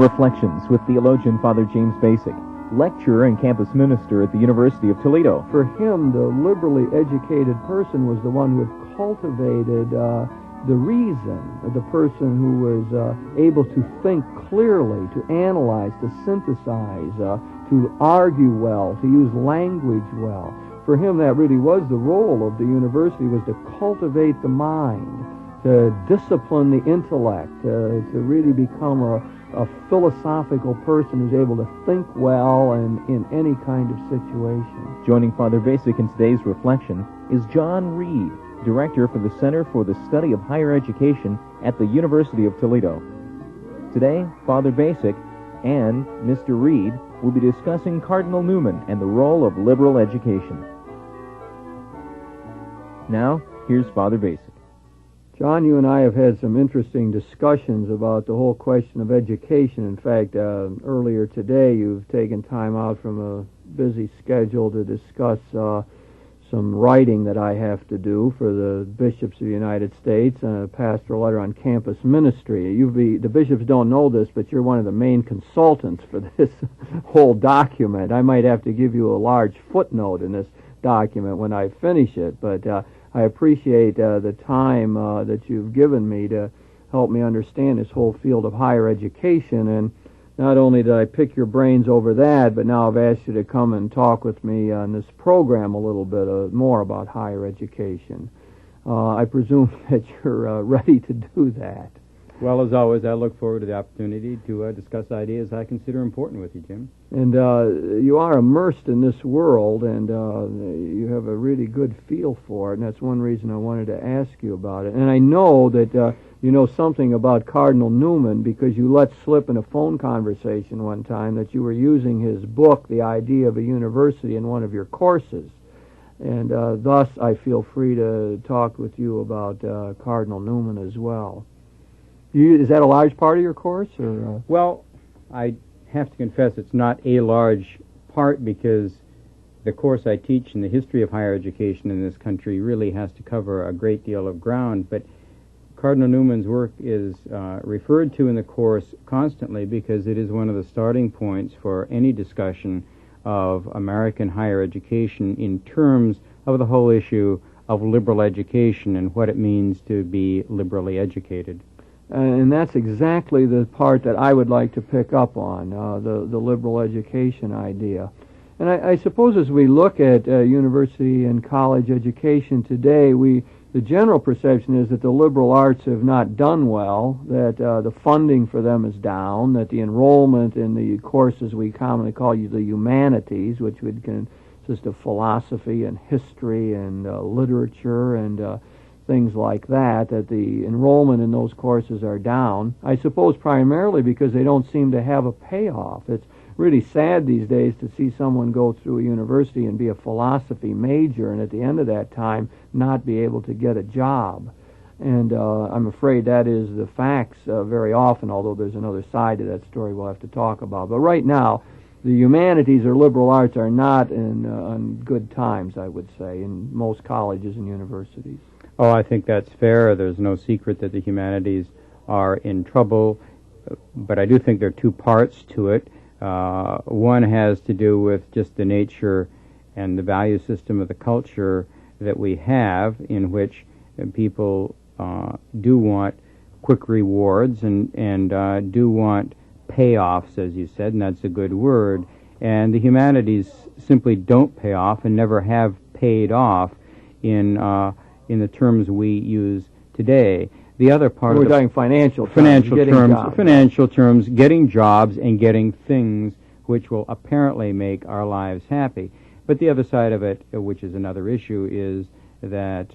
Reflections with theologian Father James Bacik, lecturer and campus minister at the University of Toledo. For him, the liberally educated person was the one who had cultivated the reason, the person who was able to think clearly, to analyze, to synthesize, to argue well, to use language well. For him, that really was the role of the university, was to cultivate the mind, to discipline the intellect, to really become a philosophical person who's able to think well and in any kind of situation. Joining Father Bacik in today's reflection is John Reed, Director for the Center for the Study of Higher Education at the University of Toledo. Today, Father Bacik and Mr. Reed will be discussing Cardinal Newman and the role of liberal education. Now, here's Father Bacik. John, you and I have had some interesting discussions about the whole question of education. In fact, earlier today you've taken time out from a busy schedule to discuss some writing that I have to do for the bishops of the United States, a pastoral letter on campus ministry. The bishops don't know this, but you're one of the main consultants for this whole document. I might have to give you a large footnote in this document when I finish it, but I appreciate the time that you've given me to help me understand this whole field of higher education. And not only did I pick your brains over that, but now I've asked you to come and talk with me on this program a little bit more about higher education. I presume that you're ready to do that. Well, as always, I look forward to the opportunity to discuss ideas I consider important with you, Jim. And you are immersed in this world, and you have a really good feel for it, and that's one reason I wanted to ask you about it. And I know that you know something about Cardinal Newman because you let slip in a phone conversation one time that you were using his book, The Idea of a University, in one of your courses. And thus I feel free to talk with you about Cardinal Newman as well. Is that a large part of your course? Or Well, I have to confess it's not a large part because the course I teach in the history of higher education in this country really has to cover a great deal of ground. But Cardinal Newman's work is referred to in the course constantly because it is one of the starting points for any discussion of American higher education in terms of the whole issue of liberal education and what it means to be liberally educated. And that's exactly the part that I would like to pick up on, the liberal education idea. And I suppose as we look at university and college education today, the general perception is that the liberal arts have not done well, that the funding for them is down, that the enrollment in the courses we commonly call the humanities, which would consist of philosophy and history and literature and things like that the enrollment in those courses are down. I suppose primarily because they don't seem to have a payoff. It's really sad these days to see someone go through a university and be a philosophy major and at the end of that time not be able to get a job. And I'm afraid that is the facts very often, although there's another side to that story we'll have to talk about. But right now, the humanities or liberal arts are not on good times, I would say, in most colleges and universities. Oh, I think that's fair. There's no secret that the humanities are in trouble, but I do think there are two parts to it. One has to do with just the nature and the value system of the culture that we have, in which people do want quick rewards and do want payoffs, as you said, and that's a good word. And the humanities simply don't pay off and never have paid off in the terms we use today. The other part we're of talking financial terms, getting jobs and getting things which will apparently make our lives happy. But the other side of it, which is another issue, is that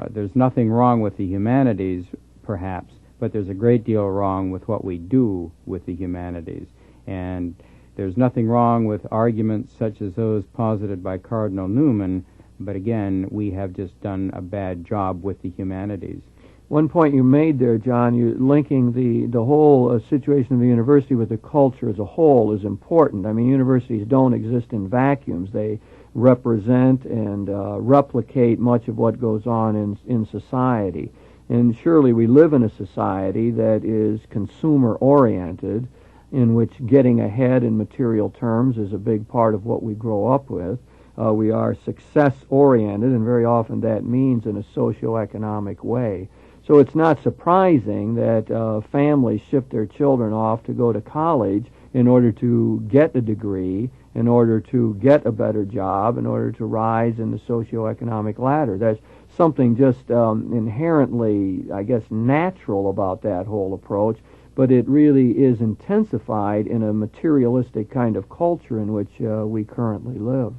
there's nothing wrong with the humanities, perhaps, but there's a great deal wrong with what we do with the humanities. And there's nothing wrong with arguments such as those posited by Cardinal Newman, but again, we have just done a bad job with the humanities. One point you made there, John, you're linking the whole situation of the university with the culture as a whole is important. I mean, universities don't exist in vacuums. They represent and replicate much of what goes on in society. And surely we live in a society that is consumer-oriented, in which getting ahead in material terms is a big part of what we grow up with. We are success-oriented, and very often that means in a socioeconomic way. So it's not surprising that families ship their children off to go to college in order to get a degree, in order to get a better job, in order to rise in the socioeconomic ladder. There's something just inherently, I guess, natural about that whole approach, but it really is intensified in a materialistic kind of culture in which we currently live.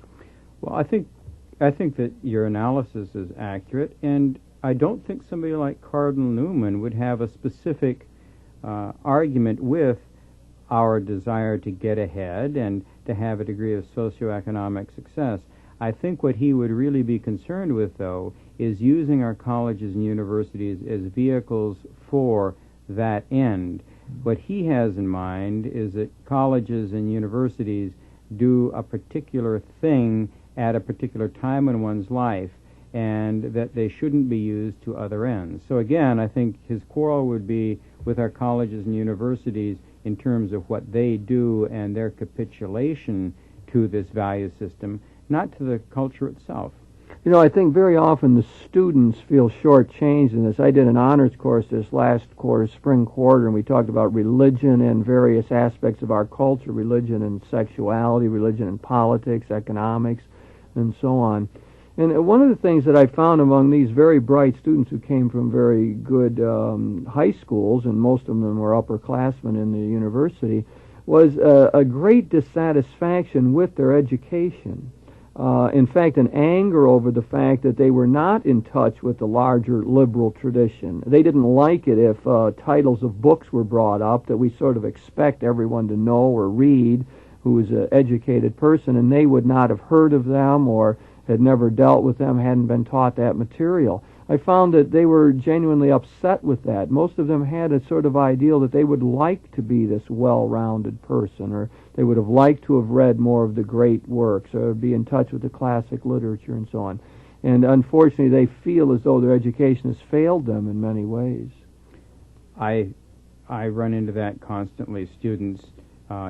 Well, I think that your analysis is accurate, and I don't think somebody like Cardinal Newman would have a specific argument with our desire to get ahead and to have a degree of socioeconomic success. I think what he would really be concerned with, though, is using our colleges and universities as vehicles for that end. What he has in mind is that colleges and universities do a particular thing at a particular time in one's life, and that they shouldn't be used to other ends. So again, I think his quarrel would be with our colleges and universities in terms of what they do and their capitulation to this value system, not to the culture itself. You know, I think very often the students feel shortchanged in this. I did an honors course this last quarter, spring quarter, and we talked about religion and various aspects of our culture, religion and sexuality, religion and politics, economics, and so on. And one of the things that I found among these very bright students who came from very good high schools, and most of them were upperclassmen in the university, was a great dissatisfaction with their education. In fact, an anger over the fact that they were not in touch with the larger liberal tradition. They didn't like it if titles of books were brought up that we sort of expect everyone to know or read who is an educated person, and they would not have heard of them or had never dealt with them, hadn't been taught that material. I found that they were genuinely upset with that. Most of them had a sort of ideal that they would like to be this well-rounded person, or they would have liked to have read more of the great works, or be in touch with the classic literature and so on. And unfortunately, they feel as though their education has failed them in many ways. I run into that constantly. Students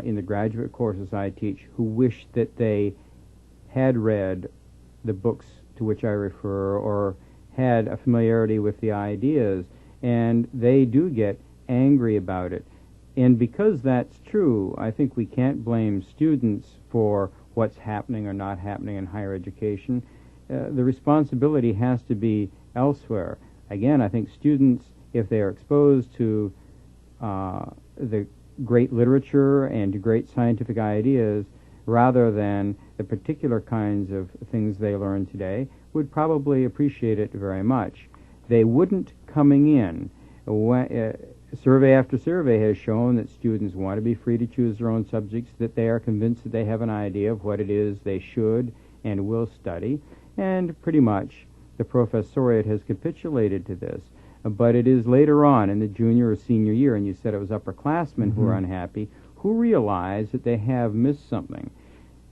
in the graduate courses I teach who wish that they had read the books to which I refer, or had a familiarity with the ideas, and they do get angry about it. And because that's true, I think we can't blame students for what's happening or not happening in higher education. The responsibility has to be elsewhere. Again, I think students, if they are exposed to the great literature and to great scientific ideas, rather than the particular kinds of things they learn today, would probably appreciate it very much. They wouldn't coming in. Survey after survey has shown that students want to be free to choose their own subjects, that they are convinced that they have an idea of what it is they should and will study, and pretty much the professoriate has capitulated to this. But it is later on in the junior or senior year, and you said it was upperclassmen who are unhappy, who realize that they have missed something.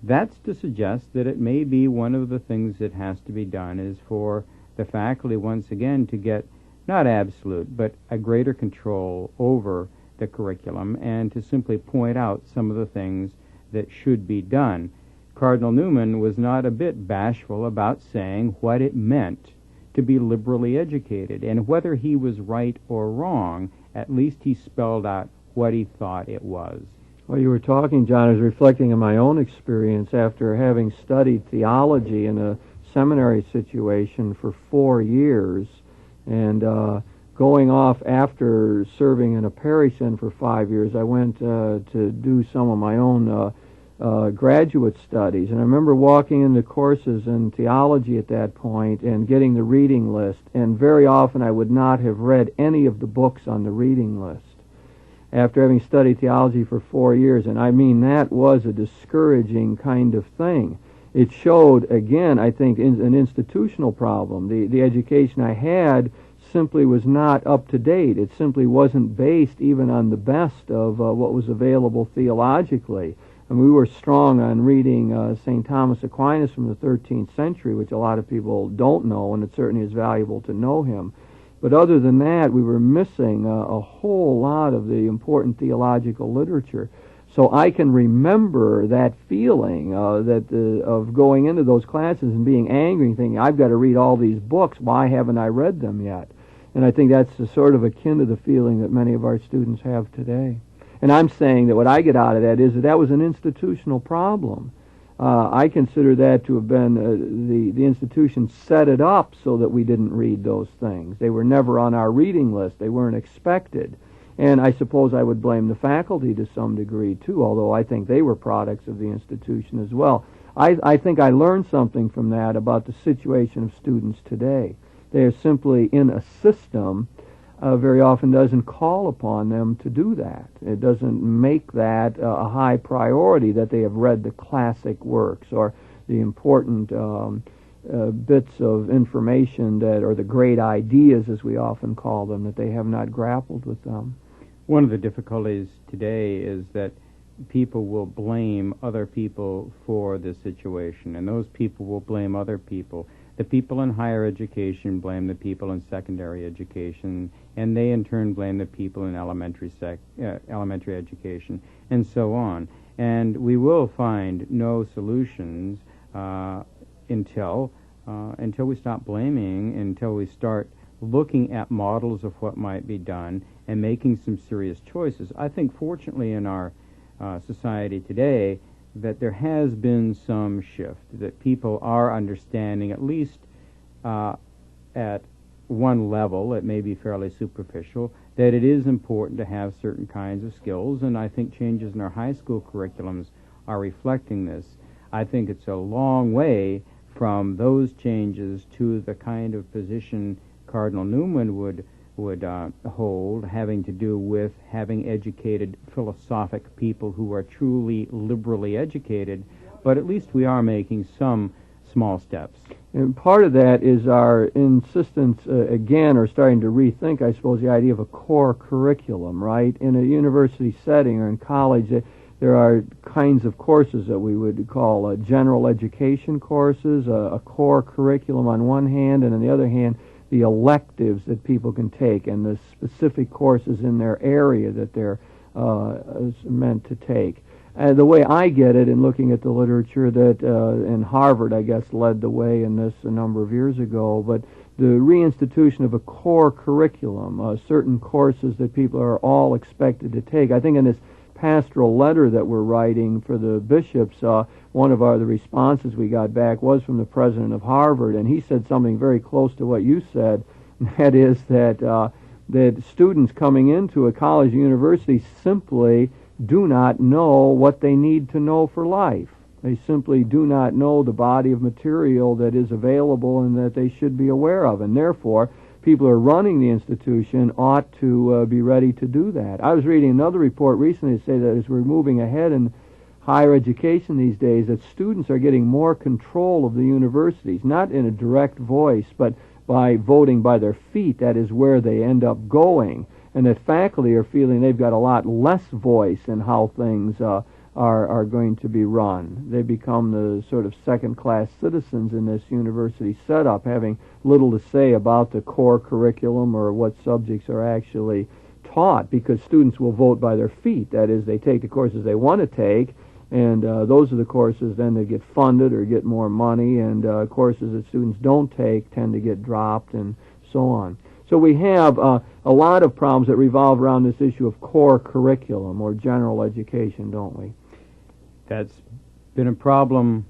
That's to suggest that it may be one of the things that has to be done is for the faculty once again to get not absolute, but a greater control over the curriculum, and to simply point out some of the things that should be done. Cardinal Newman was not a bit bashful about saying what it meant to be liberally educated, and whether he was right or wrong, at least he spelled out what he thought it was. Well, you were talking, John, I was reflecting on my own experience after having studied theology in a seminary situation for 4 years, and going off after serving in a parish in for 5 years. I went to do some of my own graduate studies, and I remember walking into courses in theology at that point and getting the reading list, and very often I would not have read any of the books on the reading list after having studied theology for 4 years, and I mean that was a discouraging kind of thing. It showed, again, I think, an institutional problem. The education I had simply was not up to date. It simply wasn't based even on the best of what was available theologically. And we were strong on reading St. Thomas Aquinas from the 13th century, which a lot of people don't know, and it certainly is valuable to know him. But other than that, we were missing a whole lot of the important theological literature. So I can remember that feeling of going into those classes and being angry and thinking, I've got to read all these books. Why haven't I read them yet? And I think that's sort of akin to the feeling that many of our students have today. And I'm saying that what I get out of that is that was an institutional problem. I consider that to have been the institution set it up so that we didn't read those things. They were never on our reading list. They weren't expected. And I suppose I would blame the faculty to some degree, too, although I think they were products of the institution as well. I think I learned something from that about the situation of students today. They are simply in a system very often doesn't call upon them to do that. It doesn't make that a high priority that they have read the classic works or the important bits of information that, or the great ideas, as we often call them, that they have not grappled with them. One of the difficulties today is that people will blame other people for this situation, and those people will blame other people. The people in higher education blame the people in secondary education, and they in turn blame the people in elementary education, and so on. And we will find no solutions until we stop blaming, until we start looking at models of what might be done and making some serious choices. I think, fortunately, in our society today, that there has been some shift, that people are understanding, at least at one level, it may be fairly superficial, that it is important to have certain kinds of skills, and I think changes in our high school curriculums are reflecting this. I think it's a long way from those changes to the kind of position Cardinal Newman would hold, having to do with having educated philosophic people who are truly liberally educated, but at least we are making some small steps. And part of that is our insistence, again, or starting to rethink, I suppose, the idea of a core curriculum, right? In a university setting or in college, there are kinds of courses that we would call general education courses, a core curriculum on one hand, and on the other hand, the electives that people can take and the specific courses in their area that they're meant to take. The way I get it in looking at the literature that, and Harvard, I guess, led the way in this a number of years ago, but the reinstitution of a core curriculum, certain courses that people are all expected to take. I think in this pastoral letter that we're writing for the bishops, one of the responses we got back was from the president of Harvard, and he said something very close to what you said, and that is that that students coming into a college or university simply do not know what they need to know for life. They simply do not know the body of material that is available and that they should be aware of, and therefore people who are running the institution ought to be ready to do that. I was reading another report recently to say that as we're moving ahead in higher education these days, that students are getting more control of the universities, not in a direct voice, but by voting by their feet. That is where they end up going, and that faculty are feeling they've got a lot less voice in how things are going to be run. They become the sort of second-class citizens in this university setup, having little to say about the core curriculum or what subjects are actually taught, because students will vote by their feet. That is, they take the courses they want to take, and those are the courses then that get funded or get more money, and courses that students don't take tend to get dropped, and so on. So we have a lot of problems that revolve around this issue of core curriculum or general education, don't we? That's been a problem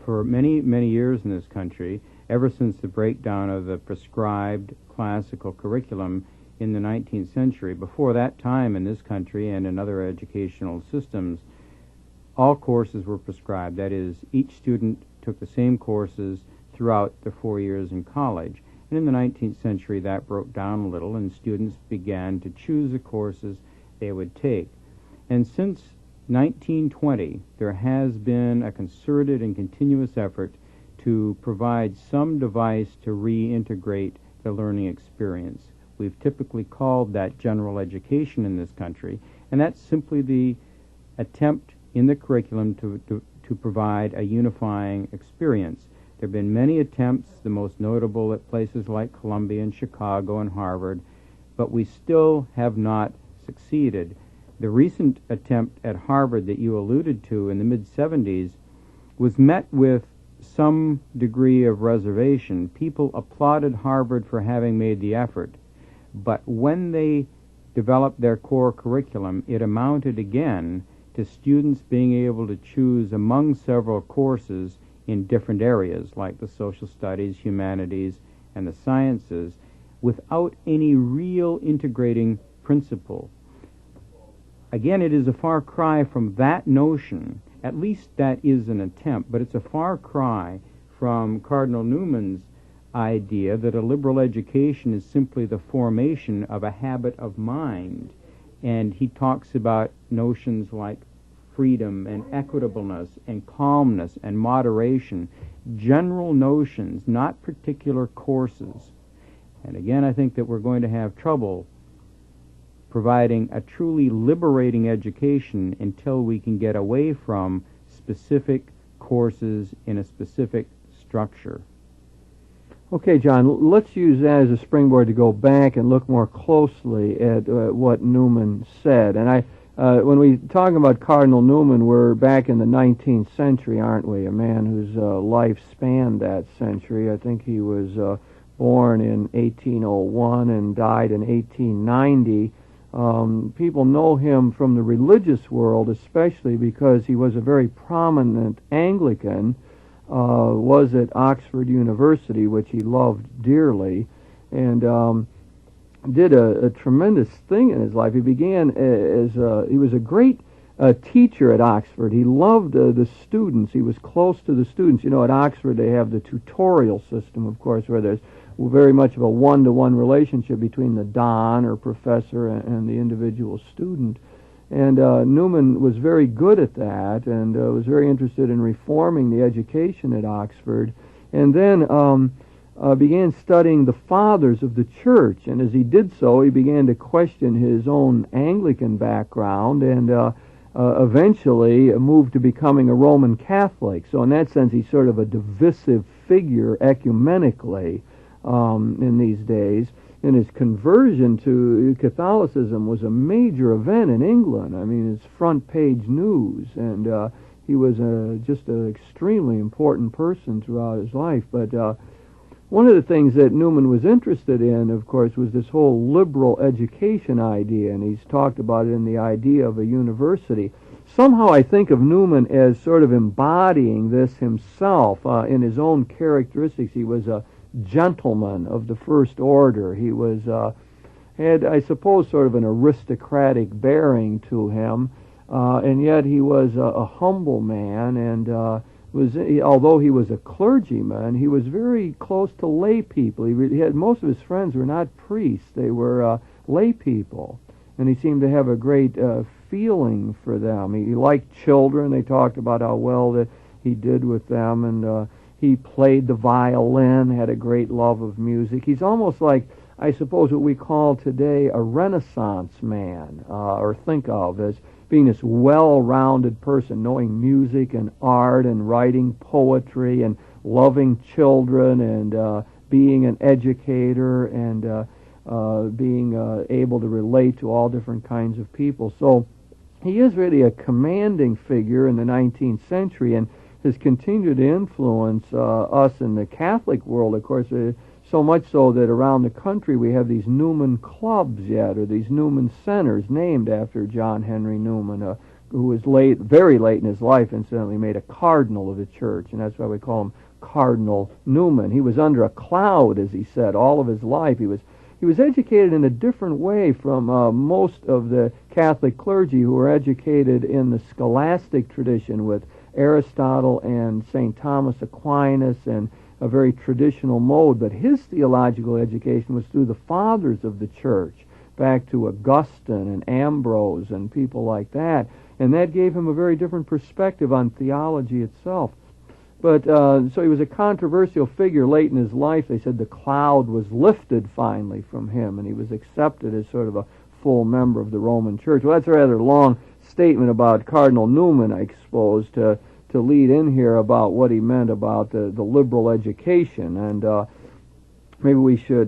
for many, many years in this country, ever since the breakdown of the prescribed classical curriculum in the 19th century. Before that time in this country and in other educational systems, all courses were prescribed. That is, each student took the same courses throughout the 4 years in college. And in the 19th century, that broke down a little, and students began to choose the courses they would take. And since 1920, there has been a concerted and continuous effort to provide some device to reintegrate the learning experience. We've typically called that general education in this country, and that's simply the attempt in the curriculum to provide a unifying experience. There have been many attempts, the most notable at places like Columbia and Chicago and Harvard, but we still have not succeeded. The recent attempt at Harvard that you alluded to in the mid-70s was met with some degree of reservation. People applauded Harvard for having made the effort, but when they developed their core curriculum, it amounted again to students being able to choose among several courses in different areas, like the social studies, humanities, and the sciences, without any real integrating principle. Again, it is a far cry from that notion. At least that is an attempt, but it's a far cry from Cardinal Newman's idea that a liberal education is simply the formation of a habit of mind. And he talks about notions like freedom and equitableness and calmness and moderation, general notions, not particular courses. And again, I think that we're going to have trouble providing a truly liberating education until we can get away from specific courses in a specific structure. Okay, John, let's use that as a springboard to go back and look more closely at what Newman said. And when we talk about Cardinal Newman, we're back in the 19th century, aren't we? A man whose life spanned that century. I think he was born in 1801 and died in 1890. People know him from the religious world, especially because he was a very prominent Anglican, was at Oxford University, which he loved dearly, and did a tremendous thing in his life. He began he was a great teacher at Oxford. He loved the students. He was close to the students. You know, at Oxford they have the tutorial system, of course, where there's very much of a one-to-one relationship between the don or professor and the individual student. And Newman was very good at that, and was very interested in reforming the education at Oxford, and then began studying the fathers of the church. And as he did so, he began to question his own Anglican background, and eventually moved to becoming a Roman Catholic. So in that sense, he's sort of a divisive figure ecumenically in these days. And his conversion to Catholicism was a major event in England. I mean, it's front page news, and he was just an extremely important person throughout his life. But one of the things that Newman was interested in, of course, was this whole liberal education idea, and he's talked about it in the idea of a university. Somehow I think of Newman as sort of embodying this himself in his own characteristics. He was a gentleman of the first order. He was had, I suppose, sort of an aristocratic bearing to him, and yet he was a humble man, and although he was a clergyman, he was very close to lay people. He had, most of his friends were not priests; they were lay people, and he seemed to have a great feeling for them. He liked children. They talked about how well that he did with them, and he played the violin, had a great love of music. He's almost like, I suppose, what we call today a Renaissance man, or think of as being this well-rounded person, knowing music and art and writing poetry and loving children and being an educator and being able to relate to all different kinds of people. So he is really a commanding figure in the 19th century, and has continued to influence us in the Catholic world, of course, so much so that around the country we have these Newman clubs yet, or these Newman centers named after John Henry Newman, who was very late in his life, incidentally, made a cardinal of the church, and that's why we call him Cardinal Newman. He was under a cloud, as he said, all of his life. He was educated in a different way from most of the Catholic clergy who were educated in the scholastic tradition with Aristotle and St. Thomas Aquinas and a very traditional mode, but his theological education was through the fathers of the church, back to Augustine and Ambrose and people like that, and that gave him a very different perspective on theology itself. But so he was a controversial figure late in his life. They said the cloud was lifted finally from him, and he was accepted as sort of a full member of the Roman Church. Well, that's a rather long statement about Cardinal Newman, I suppose, to to lead in here about what he meant about the liberal education, and maybe we should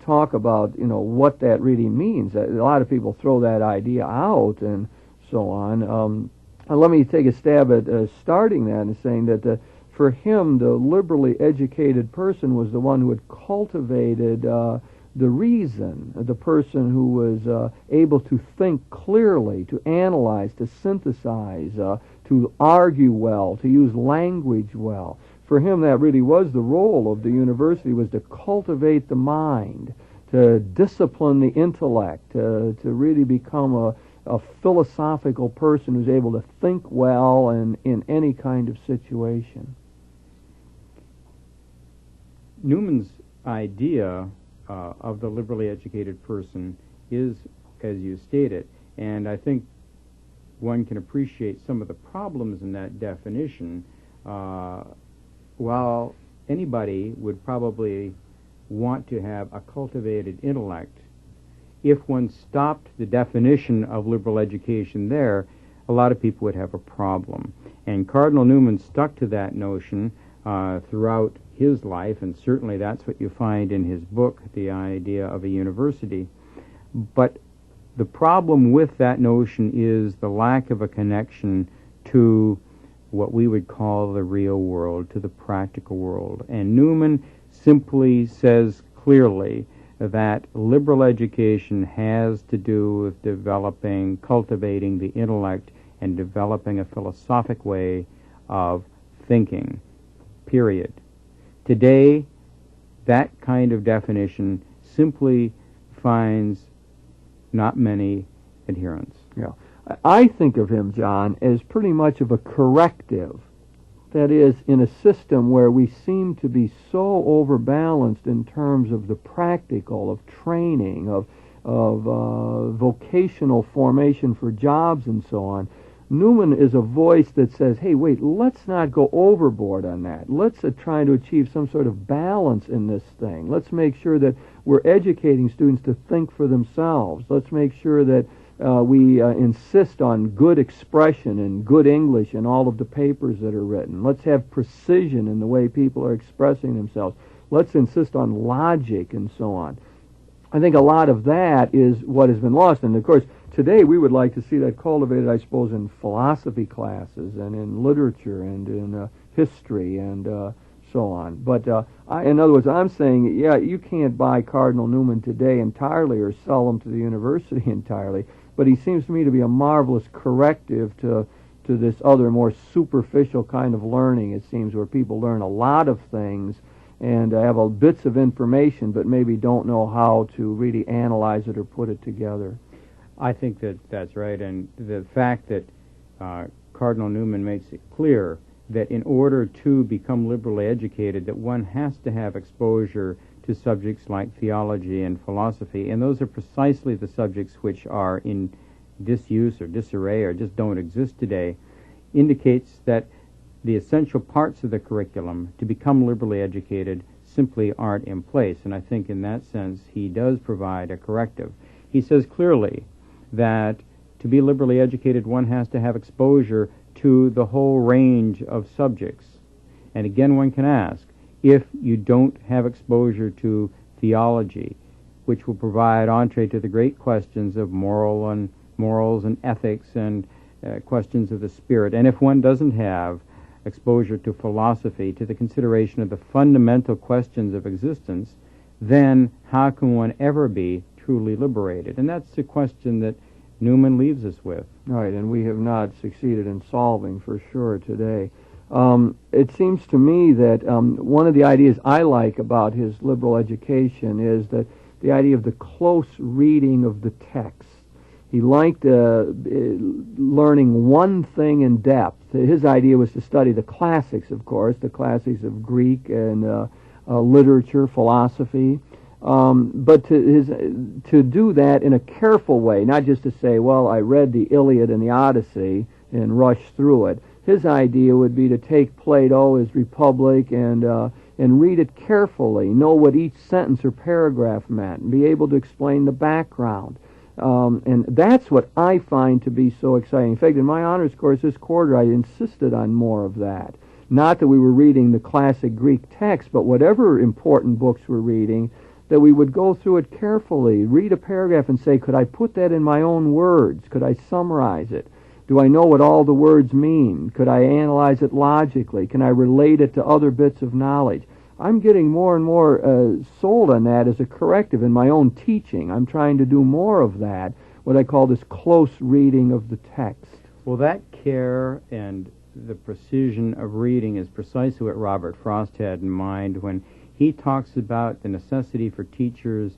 talk about what that really means. A lot of people throw that idea out and so on. Let me take a stab at starting that and saying that for him, the liberally educated person was the one who had cultivated the reason, the person who was able to think clearly, to analyze, to synthesize, to argue well, to use language well. For him, that really was the role of the university, was to cultivate the mind, to discipline the intellect, to really become a philosophical person who's able to think well and in any kind of situation. Newman's idea of the liberally educated person is, as you stated, and I think one can appreciate some of the problems in that definition. While anybody would probably want to have a cultivated intellect, if one stopped the definition of liberal education there, a lot of people would have a problem. And Cardinal Newman stuck to that notion throughout his life, and certainly that's what you find in his book, The Idea of a University. But the problem with that notion is the lack of a connection to what we would call the real world, to the practical world. And Newman simply says clearly that liberal education has to do with developing, cultivating the intellect and developing a philosophic way of thinking, period. Today, that kind of definition simply finds not many adherents. Yeah. I think of him, John, as pretty much of a corrective. That is, in a system where we seem to be so overbalanced in terms of the practical, of training, of vocational formation for jobs and so on, Newman is a voice that says, hey, wait, let's not go overboard on that. Let's try to achieve some sort of balance in this thing. Let's make sure that we're educating students to think for themselves. Let's make sure that we insist on good expression and good English in all of the papers that are written. Let's have precision in the way people are expressing themselves. Let's insist on logic and so on. I think a lot of that is what has been lost. And, of course, today we would like to see that cultivated, I suppose, in philosophy classes and in literature and in history and so on. But in other words, I'm saying, yeah, you can't buy Cardinal Newman today entirely or sell him to the university entirely, but he seems to me to be a marvelous corrective to this other more superficial kind of learning, it seems, where people learn a lot of things and have bits of information but maybe don't know how to really analyze it or put it together. I think that's right, and the fact that Cardinal Newman makes it clear that in order to become liberally educated, that one has to have exposure to subjects like theology and philosophy, and those are precisely the subjects which are in disuse or disarray or just don't exist today, indicates that the essential parts of the curriculum to become liberally educated simply aren't in place. And I think in that sense he does provide a corrective. He says clearly that to be liberally educated one has to have exposure to the whole range of subjects. And again, one can ask, if you don't have exposure to theology, which will provide entree to the great questions of morals and ethics and questions of the spirit, and if one doesn't have exposure to philosophy, to the consideration of the fundamental questions of existence, then how can one ever be truly liberated? And that's the question that Newman leaves us with. Right, and we have not succeeded in solving for sure today. It seems to me that one of the ideas I like about his liberal education is that the idea of the close reading of the text. He liked learning one thing in depth. His idea was to study the classics, of course, the classics of Greek and literature, philosophy, but to do that in a careful way, not just to say, well, I read the Iliad and the Odyssey and rush through it. His idea would be to take Plato, his Republic, and read it carefully, know what each sentence or paragraph meant, and be able to explain the background. And that's what I find to be so exciting. In fact, in my honors course this quarter, I insisted on more of that. Not that we were reading the classic Greek text, but whatever important books we're reading, that we would go through it carefully, read a paragraph and say, could I put that in my own words? Could I summarize it? Do I know what all the words mean? Could I analyze it logically? Can I relate it to other bits of knowledge? I'm getting more and more sold on that as a corrective in my own teaching. I'm trying to do more of that, what I call this close reading of the text. Well, that care and the precision of reading is precisely what Robert Frost had in mind when he talks about the necessity for teachers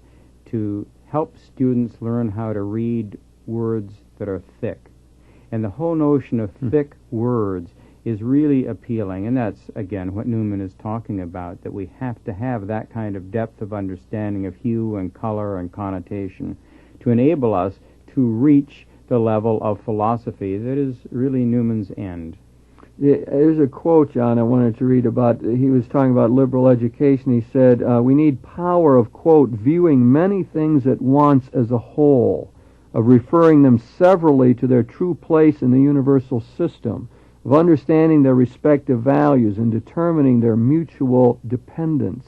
to help students learn how to read words that are thick. And the whole notion of thick words is really appealing, and that's, again, what Newman is talking about, that we have to have that kind of depth of understanding of hue and color and connotation to enable us to reach the level of philosophy that is really Newman's end. There's a quote, John, I wanted to read about. He was talking about liberal education. He said, we need power of, quote, viewing many things at once as a whole, of referring them severally to their true place in the universal system, of understanding their respective values and determining their mutual dependence.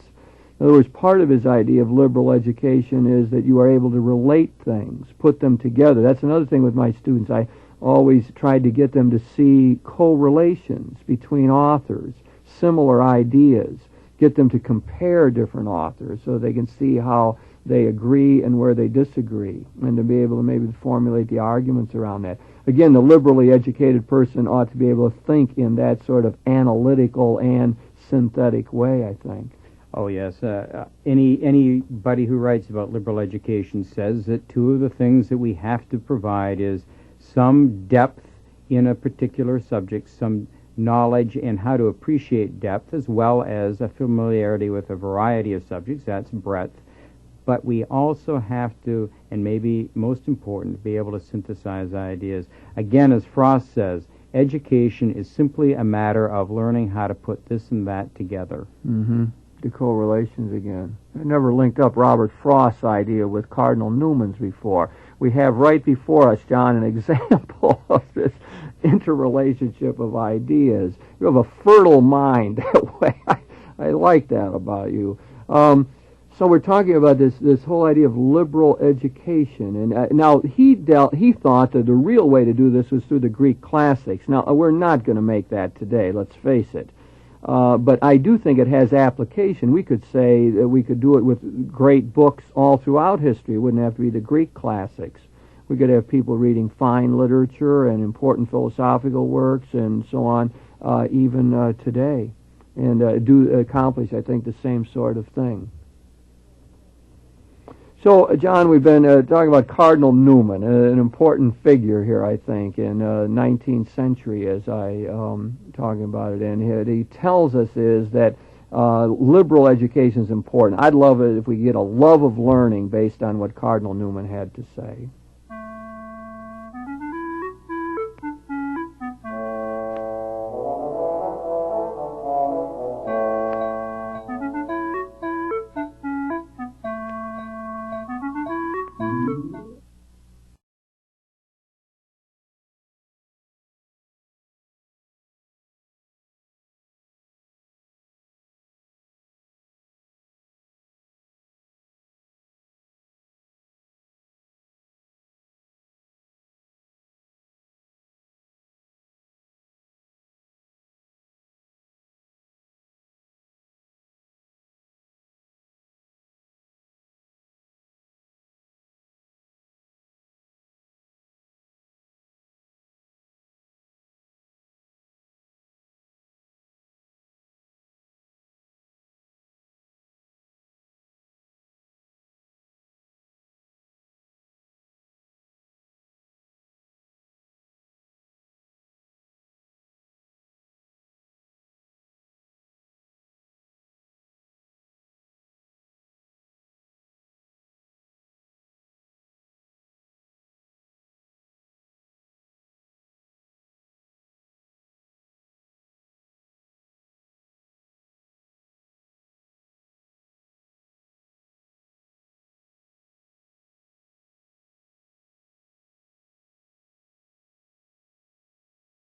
In other words, part of his idea of liberal education is that you are able to relate things, put them together. That's another thing with my students. I always tried to get them to see correlations between authors, similar ideas, get them to compare different authors so they can see how they agree and where they disagree, and to be able to maybe formulate the arguments around that. Again, the liberally educated person ought to be able to think in that sort of analytical and synthetic way, I think. Oh, yes. Anybody who writes about liberal education says that two of the things that we have to provide is some depth in a particular subject, some knowledge and how to appreciate depth, as well as a familiarity with a variety of subjects. That's breadth. But we also have to, and maybe most important, be able to synthesize ideas. Again, as Frost says, education is simply a matter of learning how to put this and that together. Mm-hmm. The correlations again. I never linked up Robert Frost's idea with Cardinal Newman's before. We have right before us, John, an example of this interrelationship of ideas. You have a fertile mind that way. I like that about you. So we're talking about this whole idea of liberal education, and now he thought that the real way to do this was through the Greek classics. Now we're not going to make that today. Let's face it. But I do think it has application. We could say that we could do it with great books all throughout history. It wouldn't have to be the Greek classics. We could have people reading fine literature and important philosophical works and so on, even today, and do accomplish, I think, the same sort of thing. So, John, we've been talking about Cardinal Newman, an important figure here, I think, in 19th century, as I talking about it. And he tells us is that liberal education is important. I'd love it if we get a love of learning based on what Cardinal Newman had to say.